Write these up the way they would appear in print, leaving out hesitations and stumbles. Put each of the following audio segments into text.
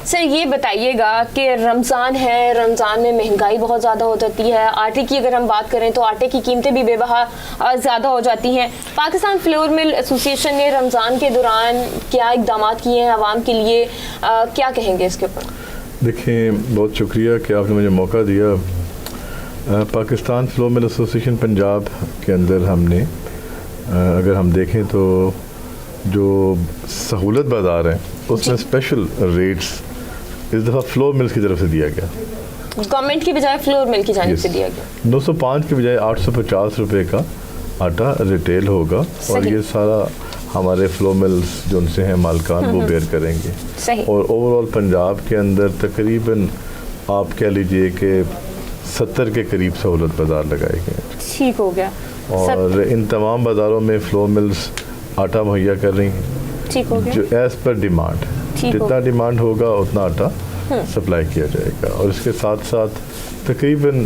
Sir ये बताइएगा कि रमज़ान है, रमज़ान में महंगाई बहुत ज़्यादा हो जाती है। आटे की अगर हम बात करें तो आटे की कीमतें भी बेबहा ज़्यादा हो जाती हैं। पाकिस्तान फ्लोर मिल एसोसिएशन ने रमज़ान के दौरान क्या इक़दाम किए हैं आवाम के लिए, क्या कहेंगे इसके ऊपर? देखिए, बहुत शुक्रिया कि आपने मुझे मौका दिया। Pakistan flour mill association Punjab के अंदर हमने अगर हम देखें तो जो सहूलत बाज़ार है उसमें स्पेशल रेट्स इस दफ़ा फ्लोर मिल्स की तरफ से दिया गया, गवर्नमेंट की बजाय फ्लोर मिल की जानिब से दिया गया। 905 की बजाय 850 रुपये का आटा रिटेल होगा और ये सारा हमारे फ्लोर मिल्स जो उनसे हैं मालकान वो बेयर करेंगे। और ओवरऑल पंजाब के अंदर तकरीबन आप कह लीजिए कि 70 के करीब सहूलत बाज़ार लगाए गए। ठीक हो गया। और इन तमाम बाज़ारों में फ्लोर मिल्स आटा मुहैया कर रही हैं। ठीक हो गया। जो एज़ पर डिमांड, जितना डिमांड होगा उतना आटा सप्लाई किया जाएगा। और इसके साथ साथ तकरीबन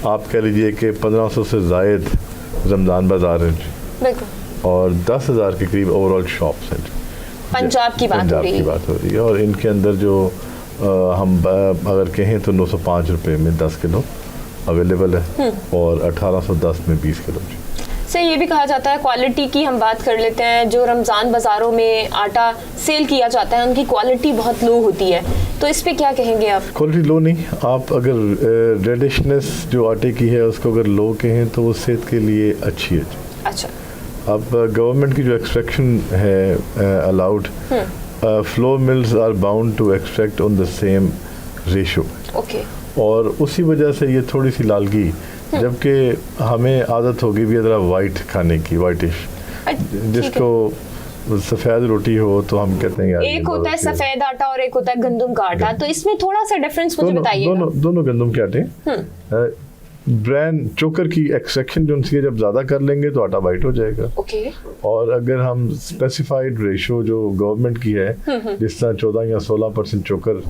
आप कह लीजिए कि 1500 से ज़ायद रमज़ान बाज़ार है और 10,000 के करीब ओवरऑल शॉप्स हैं। पंजाब की बात हो रही है और इनके अंदर जो हम अगर कहें तो 905 रुपये में 10 किलो अवेलेबल है और 1810 में 20 किलो। सर ये भी कहा जाता है, क्वालिटी की हम बात कर लेते हैं, जो रमज़ान बाज़ारों में आटा सेल किया जाता है उनकी क्वालिटी बहुत लो होती है, तो इस पे क्या कहेंगे आप? क्वालिटी लो नहीं, आप अगर रेडिशनेस जो आटे की है उसको अगर लो कहें तो वो सेहत के लिए अच्छी है। अच्छा, अब गवर्नमेंट की जो एक्सट्रैक्शन है allowed, flour mills are bound to extract on the same ratio. Okay. और उसी वजह से ये थोड़ी सी लालगी, जबकि हमें आदत होगी भी ज़रा वाइट खाने की, वाइटिश, जिसको सफ़ेद रोटी हो तो हम कहते हैं यार एक होता है सफ़ेद आटा और एक होता है गंदम का आटा, तो इसमें थोड़ा सा डिफरेंस मुझे बताइए। दोनों गंदम के आटे ब्रांड चोकर की एक्सट्रैक्शन जो उनकी जब ज़्यादा कर लेंगे तो आटा वाइट हो जाएगा। ओके। और अगर हम स्पेसिफाइड रेशो जो गवर्नमेंट की है, जिस तरह 14 या 16% चोकर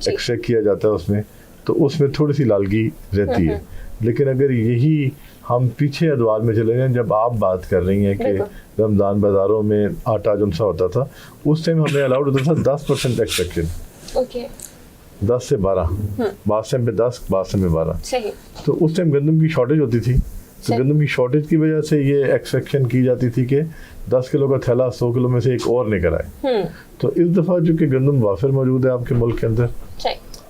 एक्सट्रैक्ट किया जाता है उसमें, तो उसमें थोड़ी सी लालगी रहती है। लेकिन अगर यही हम पीछे अदवार में चले जाएं, जब आप बात कर रही हैं कि रमज़ान बाज़ारों में आटा जो सा होता था उस टाइम हमें अलाउड होता था 10% एक्सट्रैक्शन। ओके। 10 से 12, बाद टाइम पे 10, बाद टाइम पे 12। सही। तो उस टाइम गंदम की शॉर्टेज होती थी, तो गंदम की शॉर्टेज की वजह से ये एक्सट्रैक्शन की जाती थी कि 10 किलो का थैला 100 किलो में से एक और निकल आए। तो इस दफ़ा जो कि गंदम वाफिर मौजूद है आपके मुल्क के अंदर,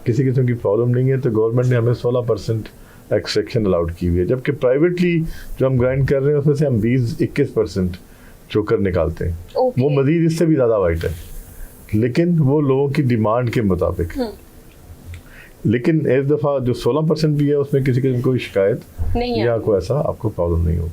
किसी किस्म की प्रॉब्लम नहीं है, तो गवर्नमेंट ने हमें 16% एक्सट्रैक्शन अलाउड की हुई है। जबकि प्राइवेटली जो हम ग्राइंड कर रहे हैं उसमें से हम 20-21% चोकर निकालते हैं। वो मजीद इससे भी ज़्यादा वाइट है, लेकिन वो लोगों की डिमांड के मुताबिक। लेकिन इस दफ़ा जो 16% भी है उसमें किसी किस्म कोई शिकायत या कोई ऐसा आपको प्रॉब्लम नहीं होगी।